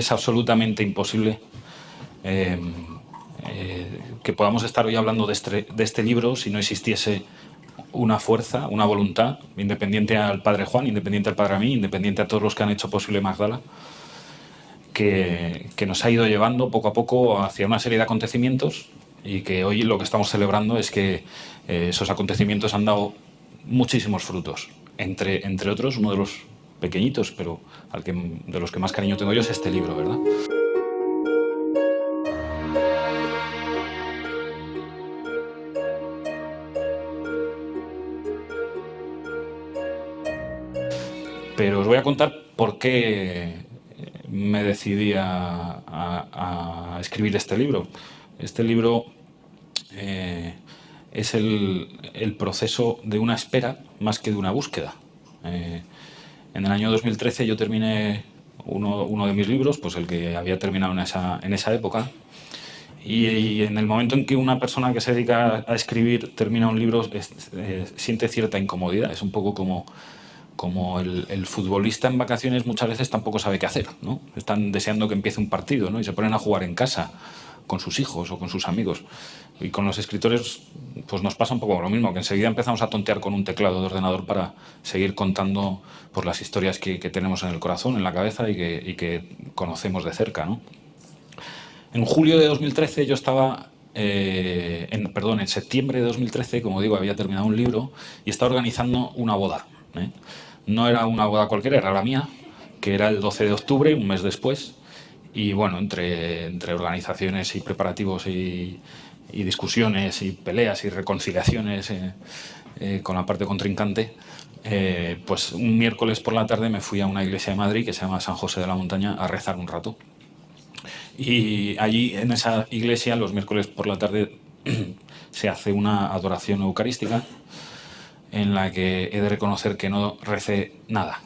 es absolutamente imposible que podamos estar hoy hablando de este libro si no existiese una fuerza, una voluntad, independiente al Padre Juan, independiente al Padre a mí, independiente a todos los que han hecho posible Magdala, que nos ha ido llevando poco a poco hacia una serie de acontecimientos, y que hoy lo que estamos celebrando es que esos acontecimientos han dado muchísimos frutos. Entre otros, uno de los pequeñitos, pero de los que más cariño tengo yo, es este libro, ¿verdad? Pero os voy a contar por qué me decidí a escribir este libro. Este libro es el proceso de una espera más que de una búsqueda. En el año 2013 yo terminé uno de mis libros, pues el que había terminado en esa época, y en el momento en que una persona que se dedica a escribir termina un libro, siente cierta incomodidad. Es un poco como el futbolista en vacaciones muchas veces tampoco sabe qué hacer, ¿no? Están deseando que empiece un partido, ¿no? Y se ponen a jugar en casa con sus hijos o con sus amigos. Y con los escritores pues nos pasa un poco lo mismo, que enseguida empezamos a tontear con un teclado de ordenador para seguir contando por las historias que tenemos en el corazón, en la cabeza, y que conocemos de cerca, ¿no? En julio de 2013 yo estaba... en septiembre de 2013, como digo, había terminado un libro y estaba organizando una boda. No era una boda cualquiera, era la mía, que era el 12 de octubre, un mes después. Y bueno, entre organizaciones y preparativos y discusiones y peleas y reconciliaciones con la parte contrincante, pues un miércoles por la tarde me fui a una iglesia de Madrid que se llama San José de la Montaña a rezar un rato. Y allí, en esa iglesia, los miércoles por la tarde se hace una adoración eucarística en la que he de reconocer que no recé nada.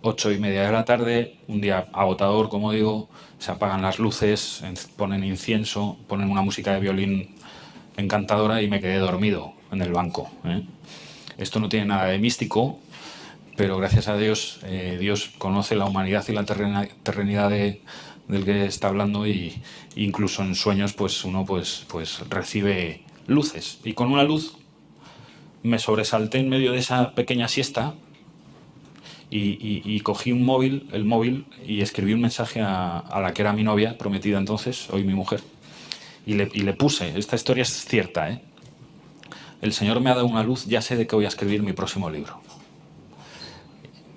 8:30 de la tarde, un día agotador, como digo, se apagan las luces, ponen incienso, ponen una música de violín encantadora y me quedé dormido en el banco. Esto no tiene nada de místico, pero gracias a Dios, Dios conoce la humanidad y la terrenidad del que está hablando, y incluso en sueños pues uno pues recibe luces. Y con una luz me sobresalté en medio de esa pequeña siesta y cogí el móvil, y escribí un mensaje a la que era mi novia, prometida entonces, hoy mi mujer, y le puse, esta historia es cierta, el Señor me ha dado una luz, ya sé de qué voy a escribir mi próximo libro.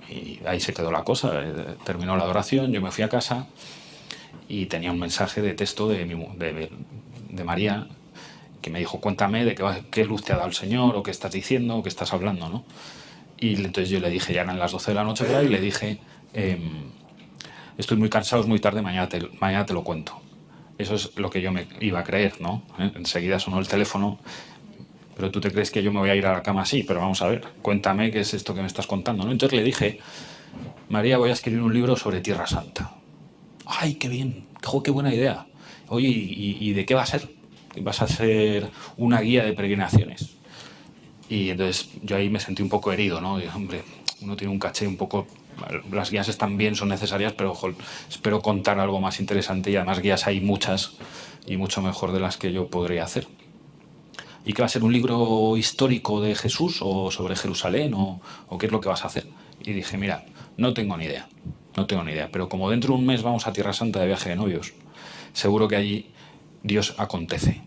Y ahí se quedó la cosa, terminó la adoración, yo me fui a casa y tenía un mensaje de texto de María, que me dijo: cuéntame de qué luz te ha dado el Señor, o qué estás diciendo, o qué estás hablando, ¿no? Y entonces yo le dije, ya eran las 12 de la noche, y le dije: estoy muy cansado, es muy tarde, mañana te lo cuento. Eso es lo que yo me iba a creer, ¿no? Enseguida sonó el teléfono. Pero tú te crees que yo me voy a ir a la cama así, pero vamos a ver, cuéntame qué es esto que me estás contando, ¿no? Entonces le dije: María, voy a escribir un libro sobre Tierra Santa. ¡Ay, qué bien! ¡Jo, qué buena idea! Oye, ¿y de qué va a ser? ¿Vas a ser una guía de peregrinaciones? Y entonces yo ahí me sentí un poco herido, ¿no? Y, hombre, uno tiene un caché un poco... Las guías están bien, son necesarias, pero ojo, espero contar algo más interesante, y además guías hay muchas y mucho mejor de las que yo podría hacer. ¿Y qué va a ser? ¿Un libro histórico de Jesús o sobre Jerusalén o qué es lo que vas a hacer? Y dije: mira, no tengo ni idea, pero como dentro de un mes vamos a Tierra Santa de viaje de novios, seguro que allí Dios acontece.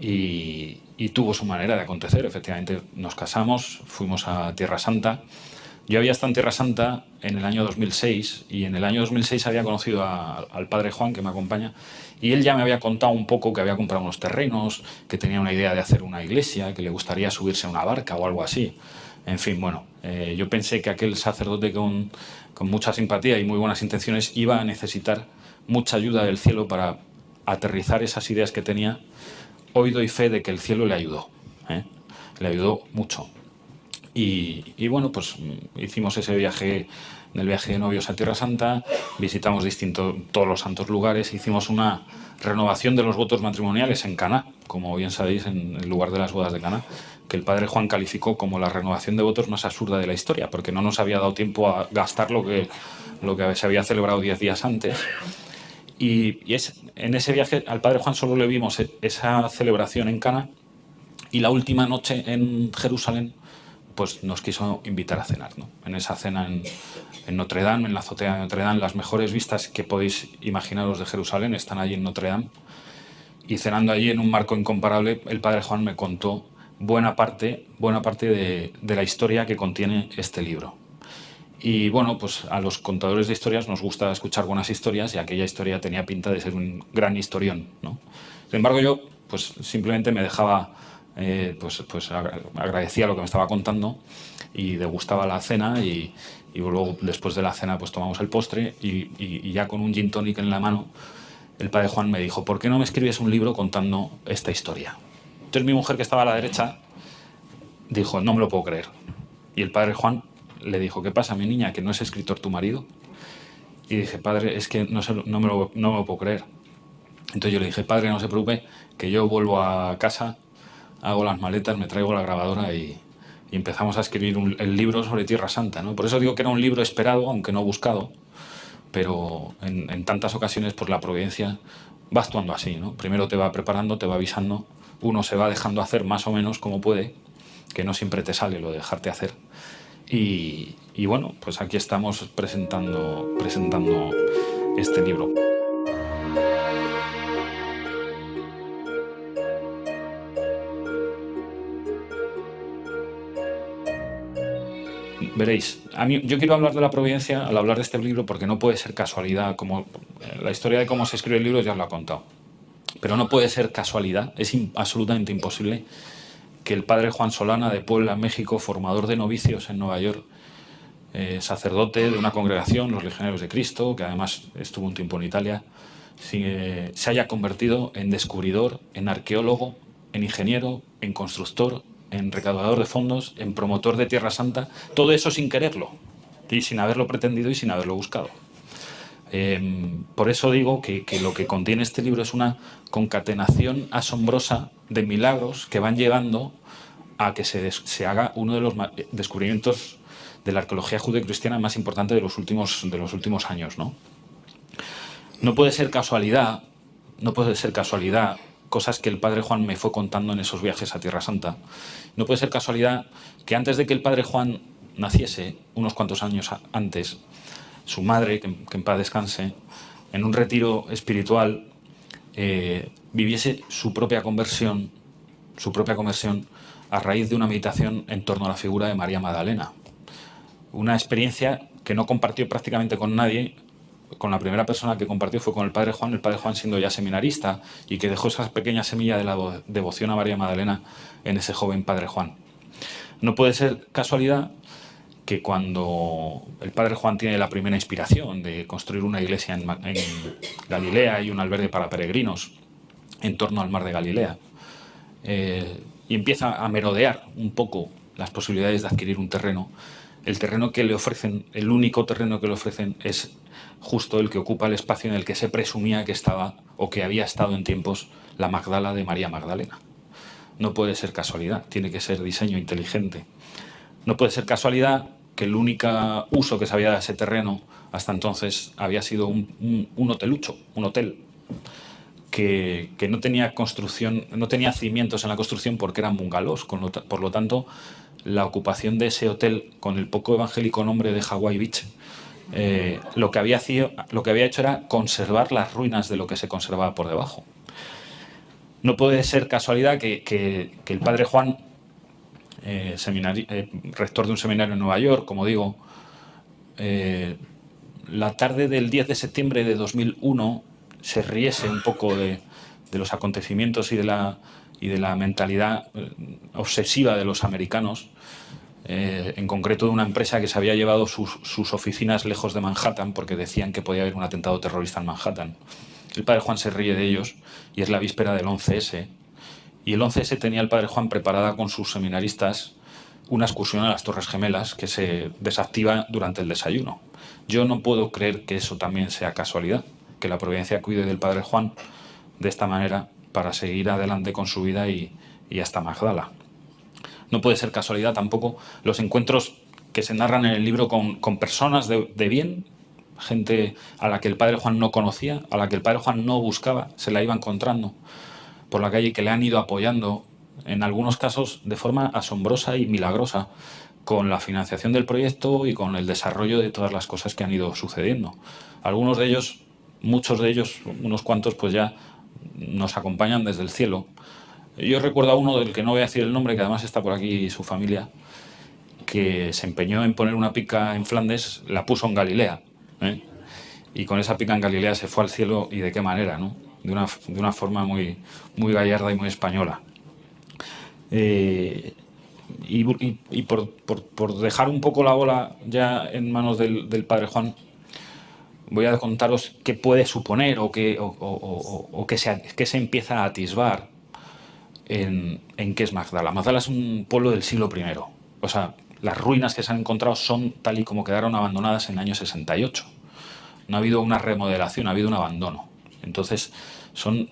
Y tuvo su manera de acontecer. Efectivamente nos casamos, fuimos a Tierra Santa. Yo había estado en Tierra Santa en el año 2006, y en el año 2006 había conocido al Padre Juan, que me acompaña, y él ya me había contado un poco que había comprado unos terrenos, que tenía una idea de hacer una iglesia, que le gustaría subirse a una barca o algo así. En fin, bueno, yo pensé que aquel sacerdote con mucha simpatía y muy buenas intenciones iba a necesitar mucha ayuda del cielo para aterrizar esas ideas que tenía. Hoy doy fe de que el cielo le ayudó, le ayudó mucho. Y bueno, pues hicimos ese viaje, el viaje de novios a Tierra Santa, visitamos todos los santos lugares, hicimos una renovación de los votos matrimoniales en Caná, como bien sabéis, en el lugar de las bodas de Caná, que el padre Juan calificó como la renovación de votos más absurda de la historia, porque no nos había dado tiempo a gastar lo que se había celebrado 10 días antes. En ese viaje al padre Juan solo le vimos esa celebración en Cana, y la última noche en Jerusalén pues nos quiso invitar a cenar, ¿no? En esa cena en Notre Dame, en la azotea de Notre Dame, las mejores vistas que podéis imaginaros de Jerusalén están allí en Notre Dame. Y cenando allí en un marco incomparable, el padre Juan me contó buena parte de la historia que contiene este libro. Y bueno, pues a los contadores de historias nos gusta escuchar buenas historias, y aquella historia tenía pinta de ser un gran historión, ¿no? Sin embargo, yo pues simplemente me dejaba, agradecía lo que me estaba contando y degustaba la cena, y luego después de la cena pues tomamos el postre, y ya con un gin tonic en la mano, el padre Juan me dijo: ¿por qué no me escribes un libro contando esta historia? Entonces mi mujer, que estaba a la derecha, dijo: no me lo puedo creer. Y el padre Juan le dijo: ¿qué pasa, mi niña, que no es escritor tu marido? Y dije: padre, es que no me lo puedo creer. Entonces yo le dije: padre, no se preocupe, que yo vuelvo a casa, hago las maletas, me traigo la grabadora y empezamos a escribir el libro sobre Tierra Santa, ¿no? Por eso digo que era un libro esperado, aunque no buscado, pero en tantas ocasiones pues la providencia va actuando así, ¿no? Primero te va preparando, te va avisando, uno se va dejando hacer más o menos como puede, que no siempre te sale lo de dejarte hacer. Y bueno, pues aquí estamos presentando este libro. Veréis, yo quiero hablar de la providencia al hablar de este libro, porque no puede ser casualidad, como la historia de cómo se escribe el libro ya os lo he contado. Pero no puede ser casualidad, es absolutamente imposible que el padre Juan Solana, de Puebla, México, formador de novicios en Nueva York, sacerdote de una congregación, los Legionarios de Cristo, que además estuvo un tiempo en Italia, se haya convertido en descubridor, en arqueólogo, en ingeniero, en constructor, en recaudador de fondos, en promotor de Tierra Santa, todo eso sin quererlo, y sin haberlo pretendido y sin haberlo buscado. Por eso digo que lo que contiene este libro es una concatenación asombrosa de milagros que van llevando a que se haga uno de los descubrimientos de la arqueología judeocristiana más importante de los últimos años, ¿no? No puede ser casualidad, cosas que el padre Juan me fue contando en esos viajes a Tierra Santa. No puede ser casualidad que antes de que el padre Juan naciese, unos cuantos años antes, su madre, que en paz descanse, en un retiro espiritual, viviese su propia conversión a raíz de una meditación en torno a la figura de María Magdalena. Una experiencia que no compartió prácticamente con nadie. Con la primera persona que compartió fue con el padre Juan siendo ya seminarista, y que dejó esa pequeña semilla de la devoción a María Magdalena en ese joven padre Juan. No puede ser casualidad que cuando el padre Juan tiene la primera inspiración de construir una iglesia en Galilea y un albergue para peregrinos en torno al mar de Galilea, y empieza a merodear un poco las posibilidades de adquirir un terreno, el terreno que le ofrecen, el único terreno que le ofrecen, es justo el que ocupa el espacio en el que se presumía que estaba, o que había estado en tiempos, la Magdala de María Magdalena. No puede ser casualidad, tiene que ser diseño inteligente. No puede ser casualidad que el único uso que se había dado a ese terreno hasta entonces había sido un hotelucho, un hotel, que no tenía construcción, no tenía cimientos en la construcción, porque eran bungalows. Por lo tanto, la ocupación de ese hotel, con el poco evangélico nombre de Hawaii Beach, lo que había hecho era conservar las ruinas de lo que se conservaba por debajo. No puede ser casualidad que el padre Juan, rector de un seminario en Nueva York, como digo, la tarde del 10 de septiembre de 2001 se riese un poco de los acontecimientos y de la mentalidad obsesiva de los americanos, en concreto de una empresa que se había llevado sus oficinas lejos de Manhattan, porque decían que podía haber un atentado terrorista en Manhattan. El padre Juan se ríe de ellos, y es la víspera del 11S, y el 11S tenía el padre Juan preparada con sus seminaristas una excursión a las Torres Gemelas, que se desactiva durante el desayuno. Yo no puedo creer que eso también sea casualidad, que la providencia cuide del padre Juan de esta manera, para seguir adelante con su vida y hasta Magdala. No puede ser casualidad tampoco los encuentros que se narran en el libro con personas de bien, gente a la que el padre Juan no conocía, a la que el padre Juan no buscaba, se la iba encontrando por la calle, que le han ido apoyando, en algunos casos de forma asombrosa y milagrosa, con la financiación del proyecto y con el desarrollo de todas las cosas que han ido sucediendo. Algunos de ellos, muchos de ellos, unos cuantos, pues ya nos acompañan desde el cielo. Yo recuerdo a uno del que no voy a decir el nombre, que además está por aquí su familia, que se empeñó en poner una pica en Flandes, la puso en Galilea, ¿eh? Y con esa pica en Galilea se fue al cielo, y de qué manera, ¿no? De una forma muy, muy gallarda y muy española. Y por dejar un poco la bola ya en manos del padre Juan, voy a contaros qué puede suponer o qué se empieza a atisbar en qué es Magdala. Magdala es un pueblo del siglo I. O sea, las ruinas que se han encontrado son tal y como quedaron abandonadas en el año 68. No ha habido una remodelación, ha habido un abandono. Entonces, son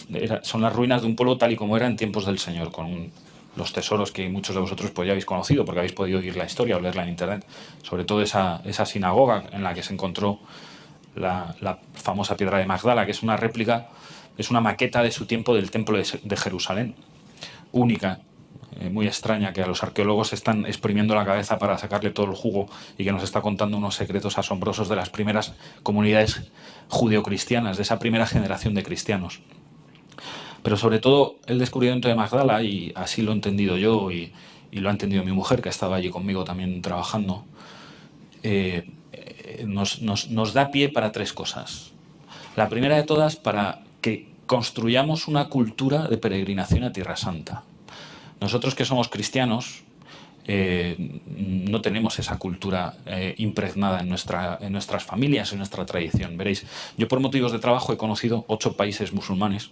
las ruinas de un pueblo tal y como era en tiempos del Señor, con los tesoros que muchos de vosotros pues ya habéis conocido, porque habéis podido oír la historia o leerla en internet, sobre todo esa sinagoga en la que se encontró la famosa piedra de Magdala, que es una réplica, es una maqueta de su tiempo del templo de Jerusalén, única, muy extraña, que a los arqueólogos están exprimiendo la cabeza para sacarle todo el jugo, y que nos está contando unos secretos asombrosos de las primeras comunidades judeocristianas, de esa primera generación de cristianos. Pero sobre todo el descubrimiento de Magdala, y así lo he entendido yo y lo ha entendido mi mujer, que estaba allí conmigo también trabajando, nos da pie para tres cosas. La primera de todas, para que construyamos una cultura de peregrinación a Tierra Santa. Nosotros que somos cristianos no tenemos esa cultura impregnada en nuestras familias, en nuestra tradición. Veréis, yo por motivos de trabajo he conocido 8 países musulmanes,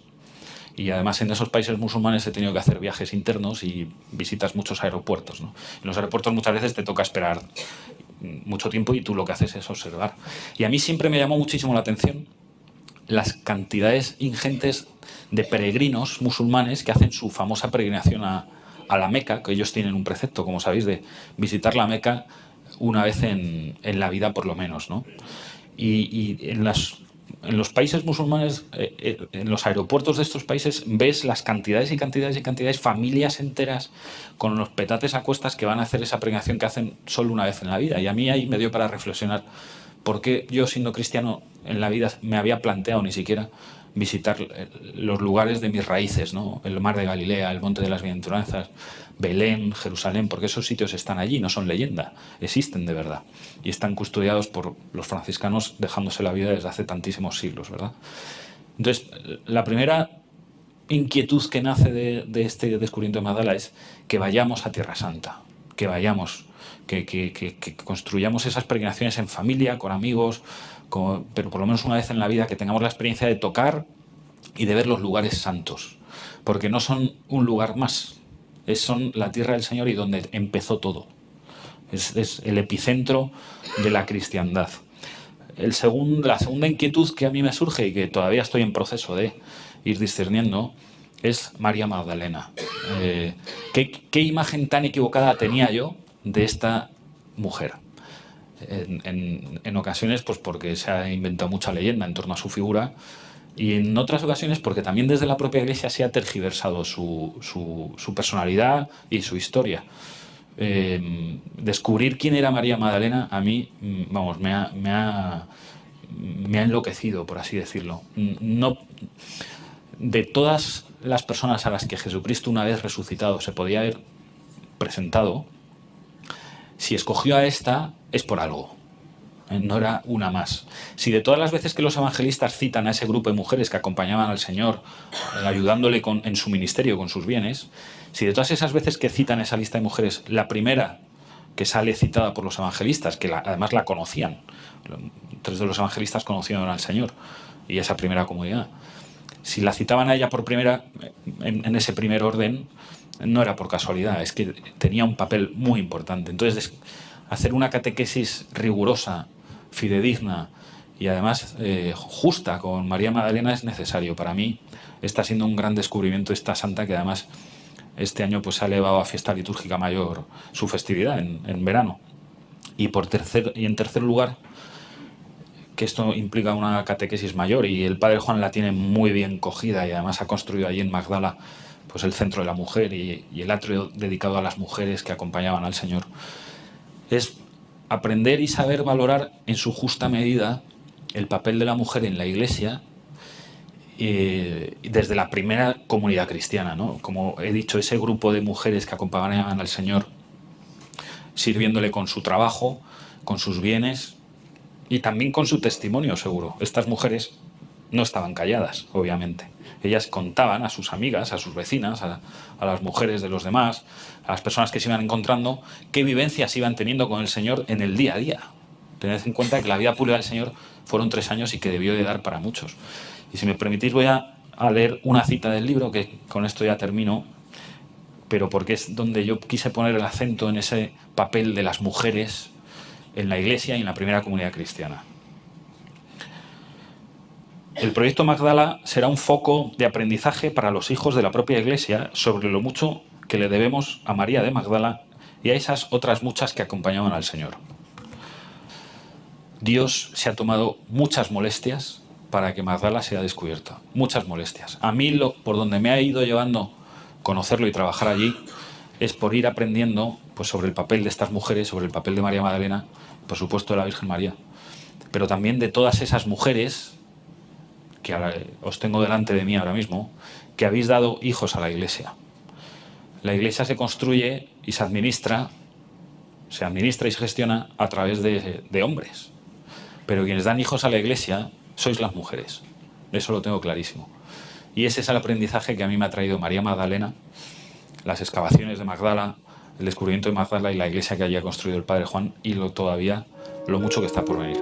y además en esos países musulmanes he tenido que hacer viajes internos y visitas muchos aeropuertos, ¿no? En los aeropuertos muchas veces te toca esperar mucho tiempo y tú lo que haces es observar. Y a mí siempre me llamó muchísimo la atención las cantidades ingentes de peregrinos musulmanes que hacen su famosa peregrinación a la Meca, que ellos tienen un precepto, como sabéis, de visitar la Meca una vez en la vida por lo menos, ¿no? Y en los países musulmanes, en los aeropuertos de estos países, ves las cantidades y cantidades y cantidades, familias enteras con los petates a cuestas que van a hacer esa peregrinación que hacen solo una vez en la vida. Y a mí ahí me dio para reflexionar por qué yo, siendo cristiano, en la vida me había planteado ni siquiera visitar los lugares de mis raíces, ¿no? El mar de Galilea, el monte de las bienaventuranzas, Belén, Jerusalén, porque esos sitios están allí, no son leyenda, existen de verdad y están custodiados por los franciscanos, dejándose la vida desde hace tantísimos siglos, ¿verdad? Entonces, la primera inquietud que nace de este descubrimiento de Magdala es que vayamos a Tierra Santa, que vayamos, que construyamos esas peregrinaciones en familia, con amigos, pero por lo menos una vez en la vida, que tengamos la experiencia de tocar y de ver los lugares santos, porque no son un lugar más, son la tierra del Señor y donde empezó todo. Es el epicentro de la cristiandad. La segunda inquietud que a mí me surge y que todavía estoy en proceso de ir discerniendo es María Magdalena. ¿Qué imagen tan equivocada tenía yo de esta mujer? En ocasiones, pues porque se ha inventado mucha leyenda en torno a su figura, y en otras ocasiones porque también desde la propia Iglesia se ha tergiversado su personalidad y su historia. Descubrir quién era María Magdalena a mí, vamos, me ha enloquecido, por así decirlo. No, de todas las personas a las que Jesucristo, una vez resucitado, se podía haber presentado, si escogió a esta es por algo. No era una más. Si de todas las veces que los evangelistas citan a ese grupo de mujeres que acompañaban al Señor, ayudándole en su ministerio, con sus bienes, si de todas esas veces que citan esa lista de mujeres, la primera que sale citada por los evangelistas, que además la conocían, 3 de los evangelistas conocían al Señor y esa primera comunidad, si la citaban a ella por primera, en ese primer orden, no era por casualidad, es que tenía un papel muy importante. Entonces, hacer una catequesis rigurosa, fidedigna y además justa con María Magdalena es necesario. Para mí está siendo un gran descubrimiento esta santa, que además este año pues ha elevado a fiesta litúrgica mayor su festividad en verano. Y en tercer lugar, que esto implica una catequesis mayor, y el padre Juan la tiene muy bien cogida, y además ha construido allí en Magdala pues el centro de la mujer y el atrio dedicado a las mujeres que acompañaban al Señor. Es aprender y saber valorar en su justa medida el papel de la mujer en la Iglesia, desde la primera comunidad cristiana, ¿no? Como he dicho, ese grupo de mujeres que acompañaban al Señor sirviéndole con su trabajo, con sus bienes y también con su testimonio, seguro. Estas mujeres no estaban calladas, obviamente. Ellas contaban a sus amigas, a sus vecinas, a las mujeres de los demás, a las personas que se iban encontrando, qué vivencias iban teniendo con el Señor en el día a día. Tened en cuenta que la vida pública del Señor fueron 3 años y que debió de dar para muchos. Y si me permitís, voy a leer una cita del libro, que con esto ya termino, pero porque es donde yo quise poner el acento en ese papel de las mujeres en la Iglesia y en la primera comunidad cristiana. El proyecto Magdala será un foco de aprendizaje para los hijos de la propia Iglesia sobre lo mucho que le debemos a María de Magdala y a esas otras muchas que acompañaban al Señor. Dios se ha tomado muchas molestias para que Magdala sea descubierta. Muchas molestias. A mí, por donde me ha ido llevando conocerlo y trabajar allí, es por ir aprendiendo pues, sobre el papel de estas mujeres, sobre el papel de María Magdalena, por supuesto de la Virgen María, pero también de todas esas mujeres que os tengo delante de mí ahora mismo, que habéis dado hijos a la Iglesia. La Iglesia se construye y se administra y se gestiona a través de hombres. Pero quienes dan hijos a la Iglesia sois las mujeres. Eso lo tengo clarísimo. Y ese es el aprendizaje que a mí me ha traído María Magdalena, las excavaciones de Magdala, el descubrimiento de Magdala y la iglesia que allí ha construido el padre Juan, y todavía lo mucho que está por venir.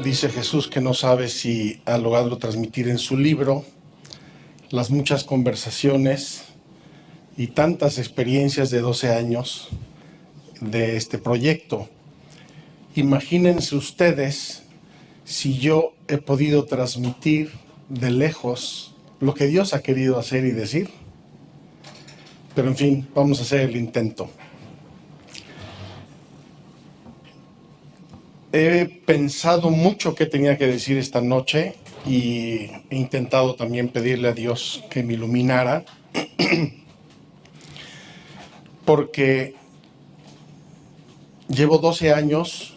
Dice Jesús que no sabe si ha logrado transmitir en su libro las muchas conversaciones y tantas experiencias de 12 años de este proyecto. Imagínense ustedes si yo he podido transmitir de lejos lo que Dios ha querido hacer y decir. Pero en fin, vamos a hacer el intento. He pensado mucho qué tenía que decir esta noche y he intentado también pedirle a Dios que me iluminara, porque llevo 12 años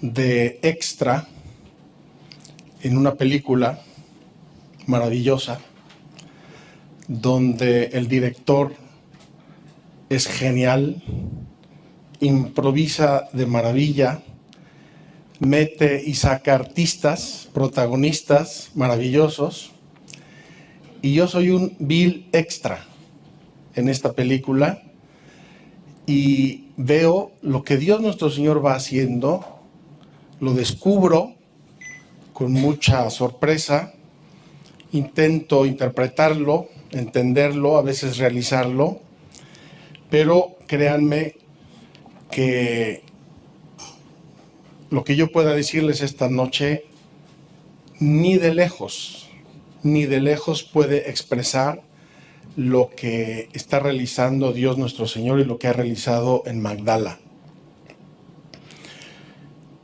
de extra en una película maravillosa donde el director es genial, improvisa de maravilla, mete y saca artistas, protagonistas maravillosos, y yo soy un vil extra en esta película y veo lo que Dios nuestro Señor va haciendo, lo descubro con mucha sorpresa, intento interpretarlo, entenderlo, a veces realizarlo, pero créanme que lo que yo pueda decirles esta noche ni de lejos puede expresar lo que está realizando Dios nuestro Señor y lo que ha realizado en Magdala.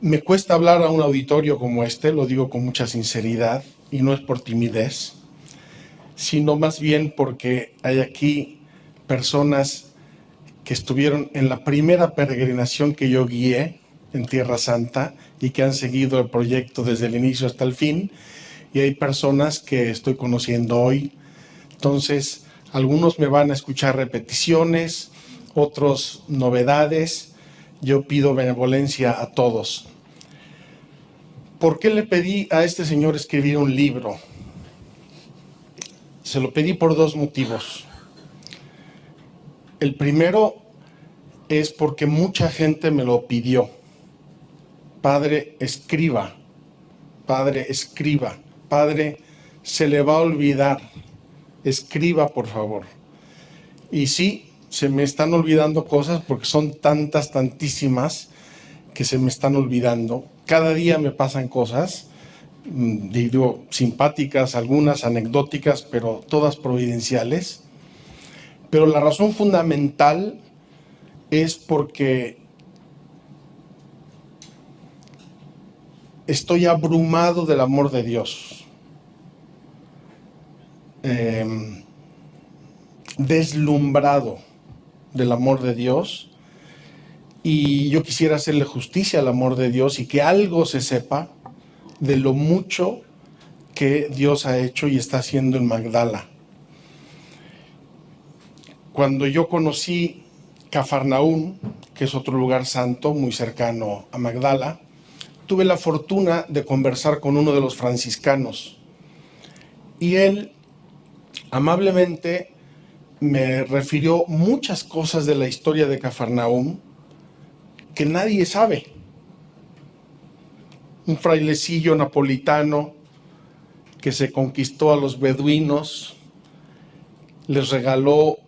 Me cuesta hablar a un auditorio como este, lo digo con mucha sinceridad, y no es por timidez, sino más bien porque hay aquí personas que estuvieron en la primera peregrinación que yo guié en Tierra Santa y que han seguido el proyecto desde el inicio hasta el fin, y hay personas que estoy conociendo hoy. Entonces, algunos me van a escuchar repeticiones, otros novedades. Yo pido benevolencia a todos. ¿Por qué le pedí a este señor escribir un libro? Se lo pedí por 2 motivos. El primero es porque mucha gente me lo pidió. Padre, escriba. Padre, escriba. Padre, se le va a olvidar. Escriba, por favor. Y sí, se me están olvidando cosas porque son tantísimas que se me están olvidando. Cada día me pasan cosas, digo, simpáticas, algunas anecdóticas, pero todas providenciales. Pero la razón fundamental es porque estoy abrumado del amor de Dios. Deslumbrado del amor de Dios, y yo quisiera hacerle justicia al amor de Dios y que algo se sepa de lo mucho que Dios ha hecho y está haciendo en Magdala. Cuando yo conocí Cafarnaúm, que es otro lugar santo muy cercano a Magdala, tuve la fortuna de conversar con uno de los franciscanos y él amablemente me refirió muchas cosas de la historia de Cafarnaúm que nadie sabe. Un frailecillo napolitano que se conquistó a los beduinos, les regaló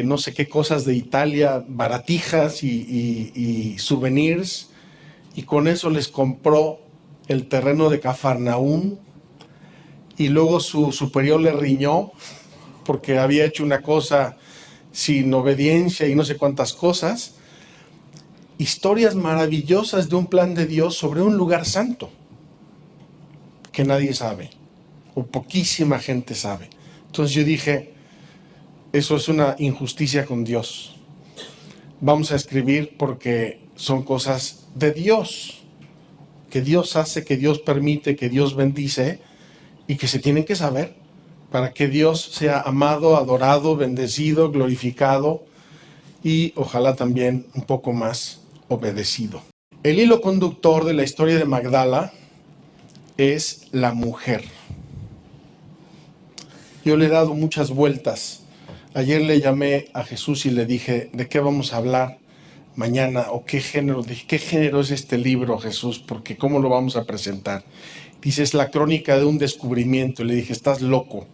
no sé qué cosas de Italia, baratijas y souvenirs, y con eso les compró el terreno de Cafarnaúm, y luego su superior le riñó porque había hecho una cosa sin obediencia y no sé cuántas cosas. Historias maravillosas de un plan de Dios sobre un lugar santo que nadie sabe, o poquísima gente sabe. Entonces yo dije, eso es una injusticia con Dios. Vamos a escribir porque son cosas de Dios, que Dios hace, que Dios permite, que Dios bendice y que se tienen que saber para que Dios sea amado, adorado, bendecido, glorificado y ojalá también un poco más obedecido. El hilo conductor de la historia de Magdala es la mujer. Yo le he dado muchas vueltas. Ayer le llamé a Jesús y le dije, ¿de qué vamos a hablar mañana? ¿O qué género? Dije, ¿qué género es este libro, Jesús? Porque ¿cómo lo vamos a presentar? Dice, es la crónica de un descubrimiento. Le dije, estás loco.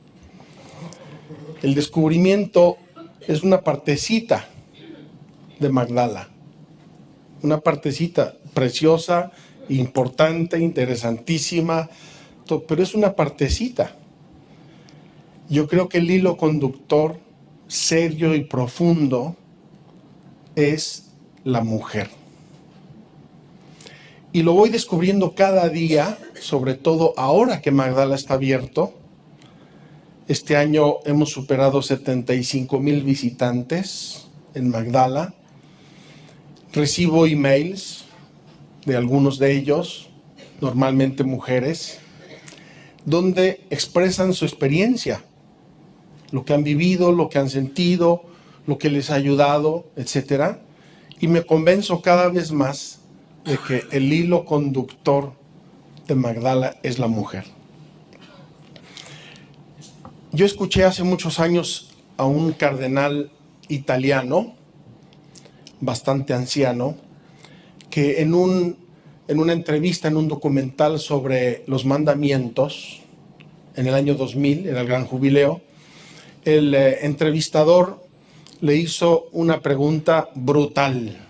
El descubrimiento es una partecita de Magdala. Una partecita preciosa, importante, interesantísima, pero es una partecita. Yo creo que el hilo conductor serio y profundo es la mujer. Y lo voy descubriendo cada día, sobre todo ahora que Magdala está abierto. Este año hemos superado 75,000 visitantes en Magdala. Recibo emails de algunos de ellos, normalmente mujeres, donde expresan su experiencia, lo que han vivido, lo que han sentido, lo que les ha ayudado, etc. Y me convenzo cada vez más de que el hilo conductor de Magdala es la mujer. Yo escuché hace muchos años a un cardenal italiano, bastante anciano, que en una entrevista, en un documental sobre los mandamientos, en el año 2000, era el gran jubileo, el entrevistador le hizo una pregunta brutal.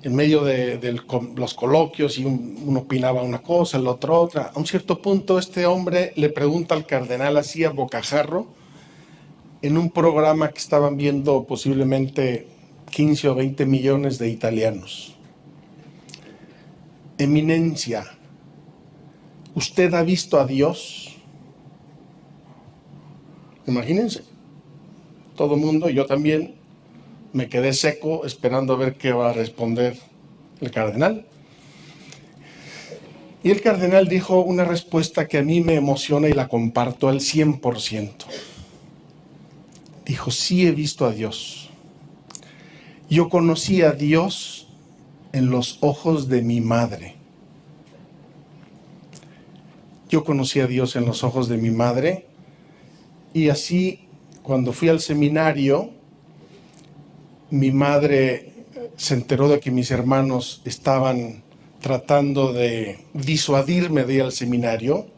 En medio de los coloquios, y uno opinaba una cosa, el otro otra. A un cierto punto, este hombre le pregunta al cardenal así a bocajarro, en un programa que estaban viendo posiblemente 15 o 20 millones de italianos. Eminencia, ¿usted ha visto a Dios? Imagínense, todo el mundo, yo también, me quedé seco esperando a ver qué va a responder el cardenal. Y el cardenal dijo una respuesta que a mí me emociona y la comparto al 100%. Dijo, sí he visto a Dios. Yo conocí a Dios en los ojos de mi madre. Yo conocí a Dios en los ojos de mi madre, y así cuando fui al seminario, mi madre se enteró de que mis hermanos estaban tratando de disuadirme de ir al seminario,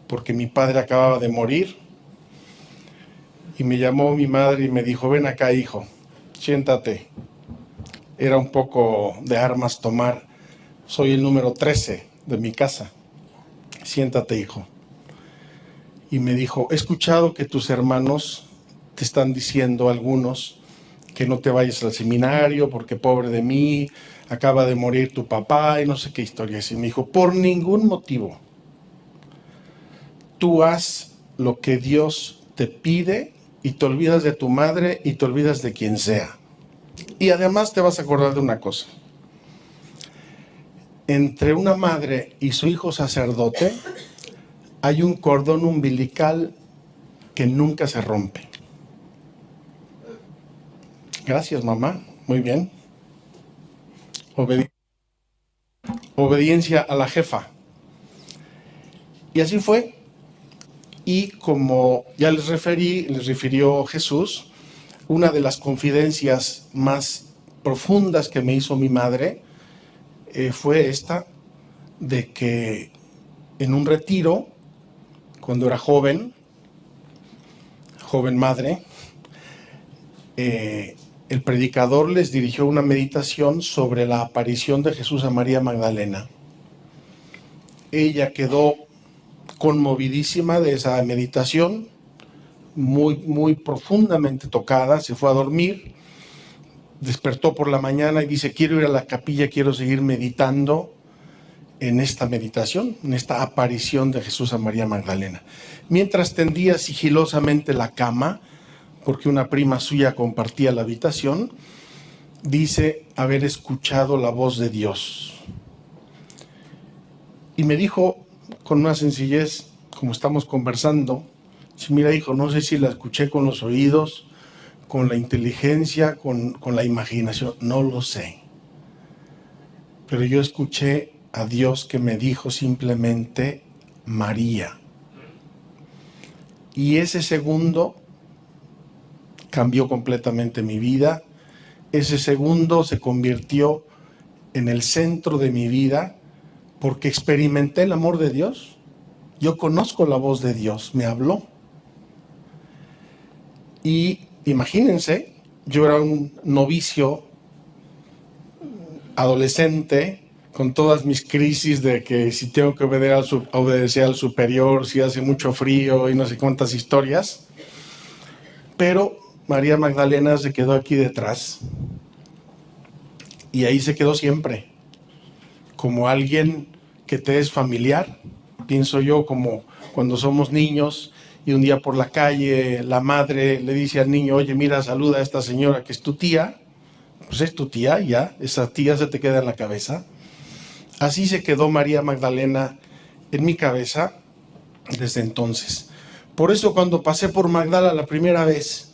porque mi padre acababa de morir. Y me llamó mi madre y me dijo, ven acá, hijo, siéntate. Era un poco de armas tomar. Soy el número 13 de mi casa. Siéntate, hijo. Y me dijo, he escuchado que tus hermanos te están diciendo, algunos, que no te vayas al seminario porque pobre de mí, acaba de morir tu papá y no sé qué historias. Y me dijo, por ningún motivo, tú haz lo que Dios te pide y te olvidas de tu madre y te olvidas de quien sea. Y además te vas a acordar de una cosa. Entre una madre y su hijo sacerdote hay un cordón umbilical que nunca se rompe. Gracias, mamá. Muy bien. Obediencia a la jefa. Y así fue. Y como ya les refirió Jesús, una de las confidencias más profundas que me hizo mi madre fue esta, de que en un retiro, cuando era joven madre, el predicador les dirigió una meditación sobre la aparición de Jesús a María Magdalena. Ella quedó conmovidísima de esa meditación, muy profundamente tocada, se fue a dormir, despertó por la mañana y dice, quiero ir a la capilla, quiero seguir meditando en esta meditación, en esta aparición de Jesús a María Magdalena. Mientras tendía sigilosamente la cama, porque una prima suya compartía la habitación, dice haber escuchado la voz de Dios. Y me dijo con una sencillez, como estamos conversando, mira hijo, no sé si la escuché con los oídos, con la inteligencia, con la imaginación, no lo sé. Pero yo escuché a Dios que me dijo simplemente María. Y ese segundo cambió completamente mi vida. Ese segundo se convirtió en el centro de mi vida porque experimenté el amor de Dios. Yo conozco la voz de Dios, me habló. Y imagínense, yo era un novicio, adolescente, con todas mis crisis de que si tengo que obedecer al superior, si hace mucho frío y no sé cuántas historias. Pero María Magdalena se quedó aquí detrás y ahí se quedó siempre, como alguien que te es familiar. Pienso yo como cuando somos niños y un día por la calle la madre le dice al niño, oye, mira, saluda a esta señora que es tu tía. Pues es tu tía, ya, esa tía se te queda en la cabeza. Así se quedó María Magdalena en mi cabeza desde entonces. Por eso cuando pasé por Magdala la primera vez,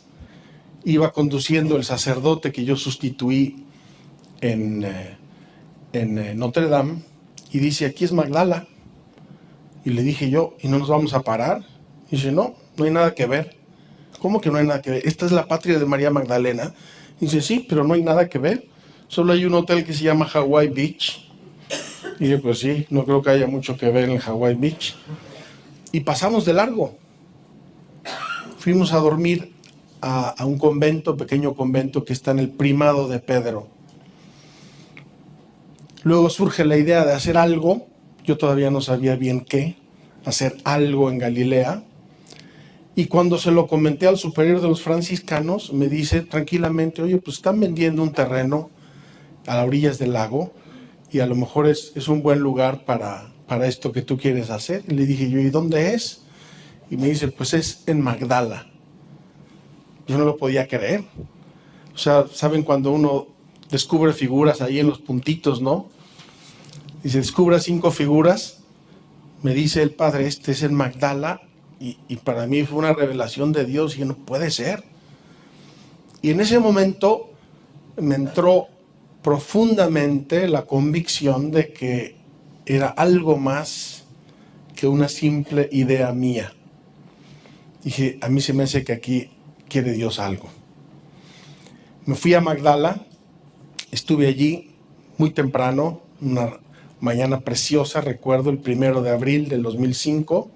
iba conduciendo el sacerdote que yo sustituí en Notre Dame, y dice, aquí es Magdala. Y le dije yo, ¿y no nos vamos a parar? Y dice, no hay nada que ver. ¿Cómo que no hay nada que ver? Esta es la patria de María Magdalena. Y dice, sí, pero no hay nada que ver. Solo hay un hotel que se llama Hawaii Beach. Y yo, pues sí, no creo que haya mucho que ver en Hawaii Beach. Y pasamos de largo. Fuimos a dormir a un convento, pequeño convento que está en el Primado de Pedro. Luego surge la idea de hacer algo. Yo todavía no sabía bien qué. Hacer algo en Galilea. Y cuando se lo comenté al superior de los franciscanos, me dice tranquilamente, oye, pues están vendiendo un terreno a las orillas del lago y a lo mejor es un buen lugar para esto que tú quieres hacer. Y le dije yo, ¿y dónde es? Y me dice, pues es en Magdala. Yo no lo podía creer. O sea, ¿saben cuando uno descubre figuras ahí en los puntitos, no? Y se descubre 5 figuras. Me dice el padre, este es en Magdala. Y para mí fue una revelación de Dios y no puede ser. Y en ese momento me entró profundamente la convicción de que era algo más que una simple idea mía. Dije, a mí se me hace que aquí quiere Dios algo. Me fui a Magdala, estuve allí muy temprano, una mañana preciosa, recuerdo el 1 de abril del 2005.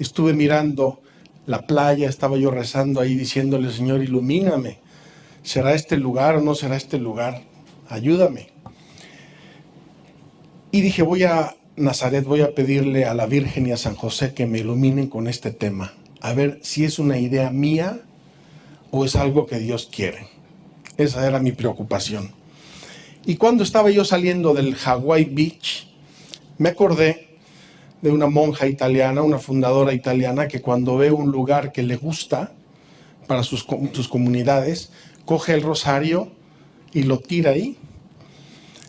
estuve mirando la playa, estaba yo rezando ahí diciéndole, Señor, ilumíname. ¿Será este lugar o no será este lugar? Ayúdame. Y dije, voy a Nazaret, voy a pedirle a la Virgen y a San José que me iluminen con este tema. A ver si es una idea mía o es algo que Dios quiere. Esa era mi preocupación. Y cuando estaba yo saliendo del Hawaii Beach, me acordé de una monja italiana, una fundadora italiana, que cuando ve un lugar que le gusta para sus comunidades, coge el rosario y lo tira ahí.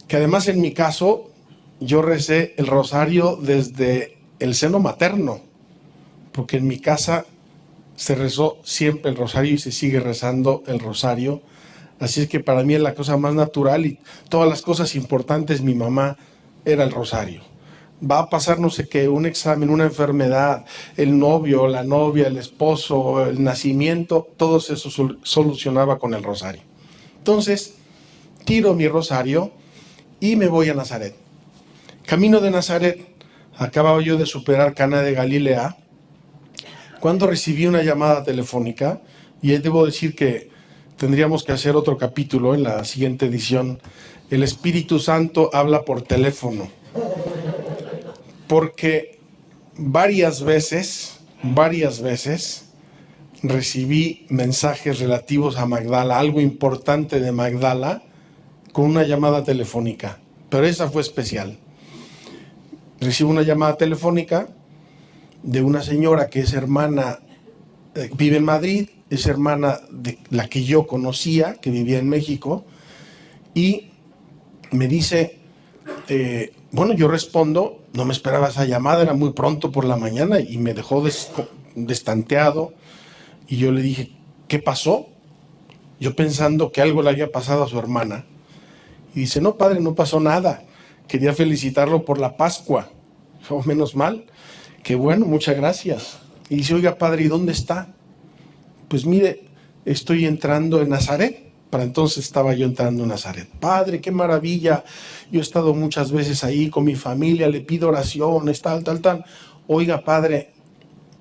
Que además en mi caso, yo recé el rosario desde el seno materno, porque en mi casa se rezó siempre el rosario y se sigue rezando el rosario. Así es que para mí es la cosa más natural y todas las cosas importantes, mi mamá era el rosario. Va a pasar no sé qué, un examen, una enfermedad, el novio, la novia, el esposo, el nacimiento, todo eso solucionaba con el rosario. Entonces, tiro mi rosario y me voy a Nazaret. Camino de Nazaret, acababa yo de superar Caná de Galilea, cuando recibí una llamada telefónica, y debo decir que tendríamos que hacer otro capítulo en la siguiente edición. El Espíritu Santo habla por teléfono, porque varias veces recibí mensajes relativos a Magdala, algo importante de Magdala, con una llamada telefónica, pero esa fue especial. Recibo una llamada telefónica de una señora que es hermana, vive en Madrid, es hermana de la que yo conocía, que vivía en México, y me dice, bueno, yo respondo, no me esperaba esa llamada, era muy pronto por la mañana y me dejó destanteado, y yo le dije, ¿qué pasó? Yo pensando que algo le había pasado a su hermana. Y dice, no, padre, no pasó nada, quería felicitarlo por la Pascua. Oh, menos mal, qué bueno, muchas gracias. Y dice, oiga, padre, ¿y dónde está? Pues mire, estoy entrando en Nazaret. Para entonces estaba yo entrando en Nazaret. Padre, qué maravilla. Yo he estado muchas veces ahí con mi familia, le pido oraciones, tal. Oiga, padre,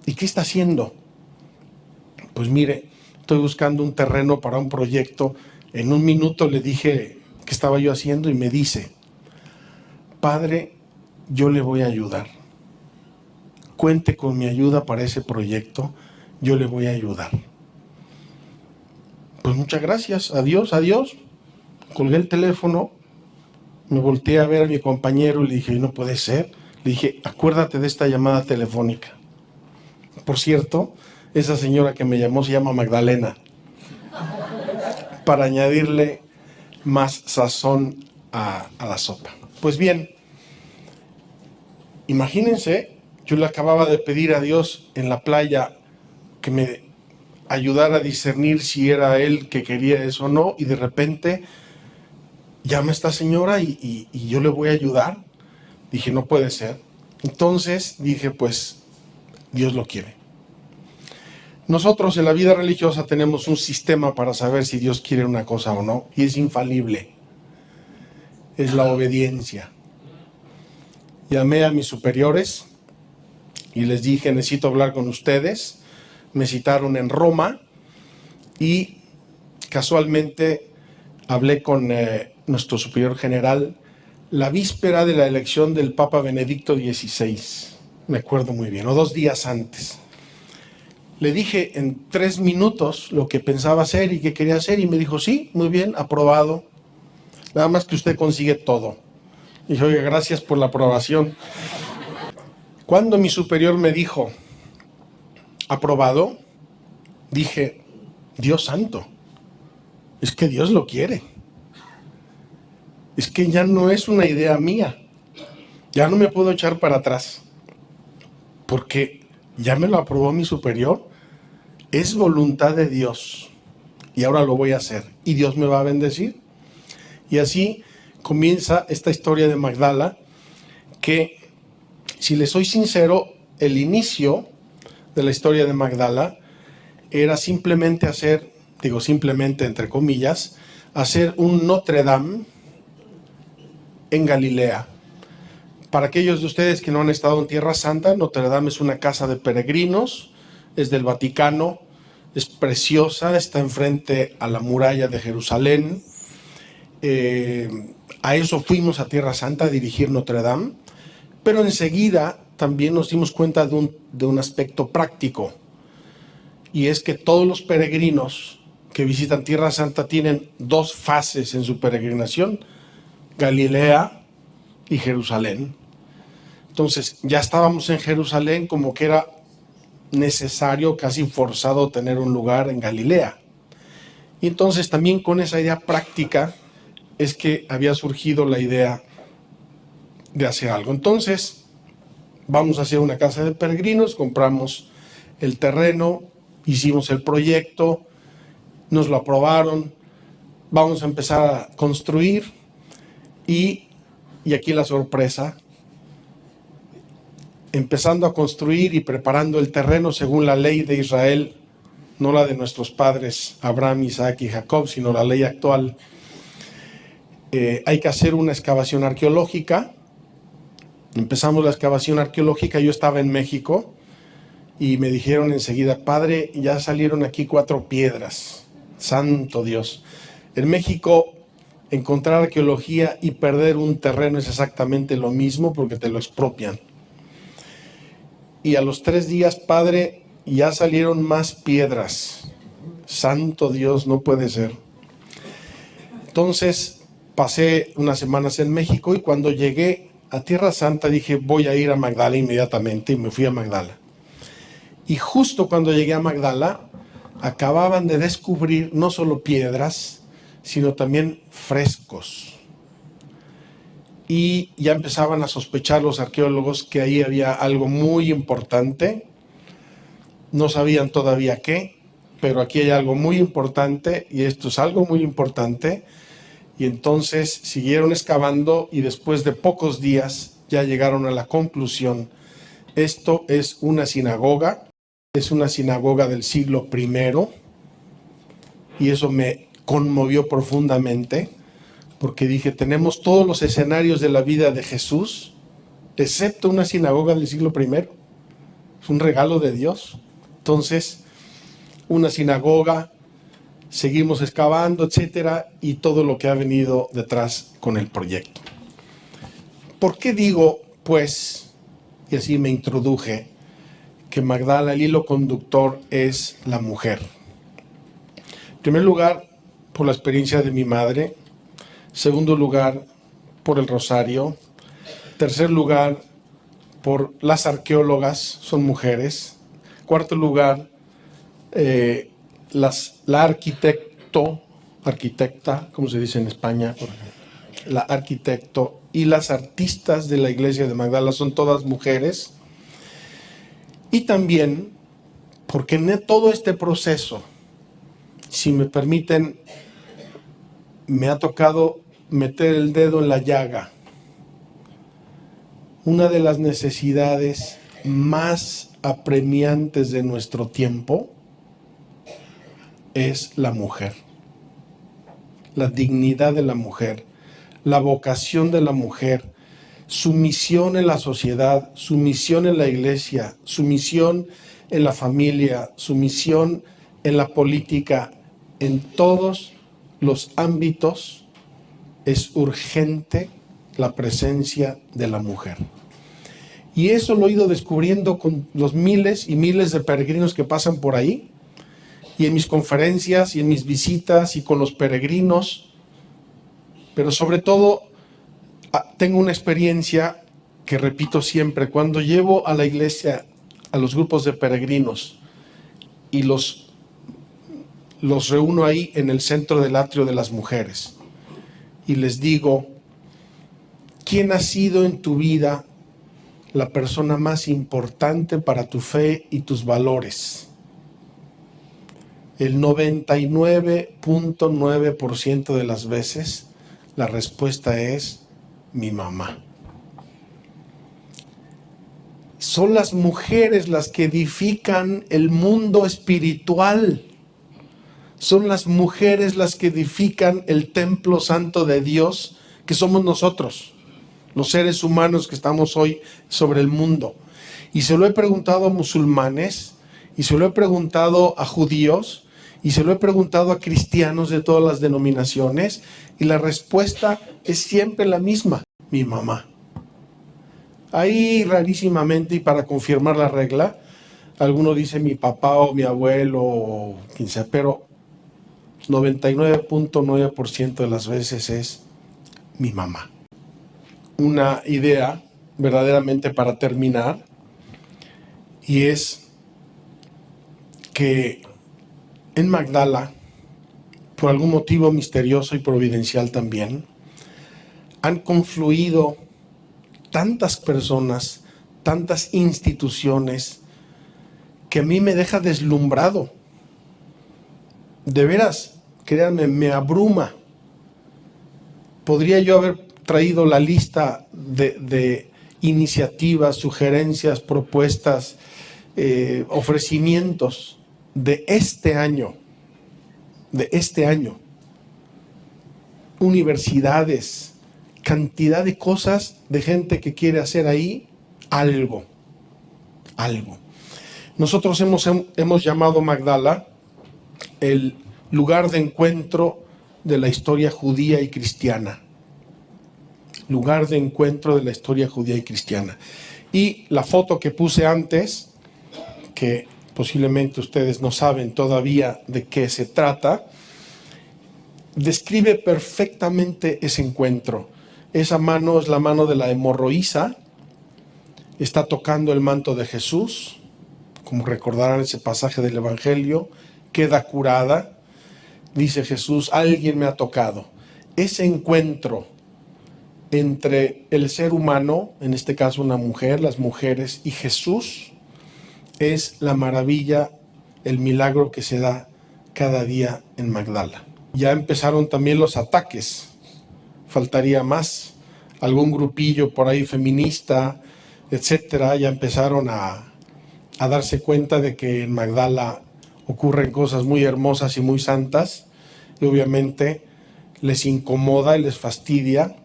¿y qué está haciendo? Pues mire, estoy buscando un terreno para un proyecto. En un minuto le dije qué estaba yo haciendo y me dice, padre, yo le voy a ayudar. Cuente con mi ayuda para ese proyecto, yo le voy a ayudar. Pues muchas gracias, adiós. Colgué el teléfono, me volteé a ver a mi compañero y le dije, no puede ser. Le dije, acuérdate de esta llamada telefónica. Por cierto, esa señora que me llamó se llama Magdalena, para añadirle más sazón a la sopa. Pues bien, imagínense, yo le acababa de pedir a Dios en la playa que me ayudara a discernir si era él que quería eso o no, y de repente llama esta señora y yo le voy a ayudar. Dije, no puede ser. Entonces dije, pues Dios lo quiere. Nosotros en la vida religiosa tenemos un sistema para saber si Dios quiere una cosa o no, y es infalible. Es la obediencia. Llamé a mis superiores y les dije, necesito hablar con ustedes. Me citaron en Roma y casualmente hablé con nuestro superior general la víspera de la elección del Papa Benedicto XVI. Me acuerdo muy bien, o 2 días antes. Le dije en 3 minutos lo que pensaba hacer y qué quería hacer y me dijo, sí, muy bien, aprobado. Nada más que usted consigue todo. Y dije, oiga, gracias por la aprobación. Cuando mi superior me dijo, aprobado, dije, Dios santo, es que Dios lo quiere. Es que ya no es una idea mía. Ya no me puedo echar para atrás. Porque ya me lo aprobó mi superior. Es voluntad de Dios. Y ahora lo voy a hacer. Y Dios me va a bendecir. Y así comienza esta historia de Magdala, que, si les soy sincero, el inicio de la historia de Magdala era simplemente hacer, digo simplemente entre comillas, hacer un Notre Dame en Galilea. Para aquellos de ustedes que no han estado en Tierra Santa, Notre Dame es una casa de peregrinos, es del Vaticano, es preciosa, está enfrente a la muralla de Jerusalén. A eso fuimos a Tierra Santa a dirigir Notre Dame, pero enseguida también nos dimos cuenta de un aspecto práctico, y es que todos los peregrinos que visitan Tierra Santa tienen dos fases en su peregrinación: Galilea y Jerusalén. Entonces ya estábamos en Jerusalén, como que era necesario, casi forzado, tener un lugar en Galilea. Y entonces también con esa idea práctica es que había surgido la idea de hacer algo. Entonces vamos a hacer una casa de peregrinos, compramos el terreno, hicimos el proyecto, nos lo aprobaron, vamos a empezar a construir y aquí la sorpresa: empezando a construir y preparando el terreno según la ley de Israel, no la de nuestros padres Abraham, Isaac y Jacob, sino la ley actual. Hay que hacer una excavación arqueológica. Empezamos la excavación arqueológica, yo estaba en México y me dijeron enseguida: padre, ya salieron aquí 4 piedras. Santo Dios. En México, encontrar arqueología y perder un terreno es exactamente lo mismo, porque te lo expropian. Y a los 3 días, padre, ya salieron más piedras. Santo Dios, no puede ser. Entonces pasé unas semanas en México, y cuando llegué a Tierra Santa dije: voy a ir a Magdala inmediatamente, y me fui a Magdala. Y justo cuando llegué a Magdala, acababan de descubrir no solo piedras, sino también frescos. Y ya empezaban a sospechar los arqueólogos que ahí había algo muy importante. No sabían todavía qué, pero aquí hay algo muy importante, y esto es algo muy importante. Y entonces siguieron excavando, y después de pocos días ya llegaron a la conclusión: esto es una sinagoga. Es una sinagoga del siglo I, y eso me conmovió profundamente, porque dije: tenemos todos los escenarios de la vida de Jesús, excepto una sinagoga del siglo I. Es un regalo de Dios. Entonces, una sinagoga, seguimos excavando, etcétera, y todo lo que ha venido detrás con el proyecto. ¿Por qué digo, pues, y así me introduje, que Magdala, el hilo conductor, es la mujer? En primer lugar, por la experiencia de mi madre. Segundo lugar, por el rosario. Tercer lugar, por las arqueólogas, son mujeres. Cuarto lugar, la arquitecta, ¿cómo se dice en España? La arquitecto y las artistas de la iglesia de Magdala son todas mujeres. Y también porque en todo este proceso, si me permiten, me ha tocado meter el dedo en la llaga. Una de las necesidades más apremiantes de nuestro tiempo es la mujer, la dignidad de la mujer, la vocación de la mujer, su misión en la sociedad, su misión en la iglesia, su misión en la familia, su misión en la política. En todos los ámbitos es urgente la presencia de la mujer. Y eso lo he ido descubriendo con los miles y miles de peregrinos que pasan por ahí, y en mis conferencias y en mis visitas y con los peregrinos. Pero sobre todo tengo una experiencia que repito siempre: cuando llevo a la iglesia a los grupos de peregrinos y los reúno ahí en el centro del atrio de las mujeres, y les digo: ¿quién ha sido en tu vida la persona más importante para tu fe y tus valores? El 99.9% de las veces la respuesta es: mi mamá. Son las mujeres las que edifican el mundo espiritual. Son las mujeres las que edifican el templo santo de Dios, que somos nosotros. los seres humanos que estamos hoy sobre el mundo. Y se lo he preguntado a musulmanes, y se lo he preguntado a judíos, y se lo he preguntado a cristianos de todas las denominaciones, y la respuesta es siempre la misma: mi mamá. Ahí rarísimamente, y para confirmar la regla, alguno dice mi papá o mi abuelo o quien sea, pero 99.9% de las veces es mi mamá. Una idea verdaderamente para terminar, y es que en Magdala, por algún motivo misterioso y providencial también, han confluido tantas personas, tantas instituciones, que a mí me deja deslumbrado. De veras, créanme, me abruma. Podría yo haber traído la lista de iniciativas, sugerencias, propuestas, ofrecimientos de este año, universidades, cantidad de cosas, de gente que quiere hacer ahí algo. Nosotros hemos llamado Magdala el lugar de encuentro de la historia judía y cristiana. Lugar de encuentro de la historia judía y cristiana. Y la foto que puse antes, que posiblemente ustedes no saben todavía de qué se trata, describe perfectamente ese encuentro. Esa mano es la mano de la hemorroísa, está tocando el manto de Jesús, como recordarán ese pasaje del Evangelio, queda curada, dice Jesús, alguien me ha tocado. Ese encuentro entre el ser humano, en este caso una mujer, las mujeres, y Jesús, es la maravilla, el milagro que se da cada día en Magdala. Ya empezaron también los ataques, faltaría más, algún grupillo por ahí feminista, etcétera, ya empezaron a darse cuenta de que en Magdala ocurren cosas muy hermosas y muy santas, y obviamente les incomoda y les fastidia,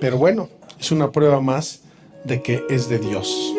pero bueno, es una prueba más de que es de Dios.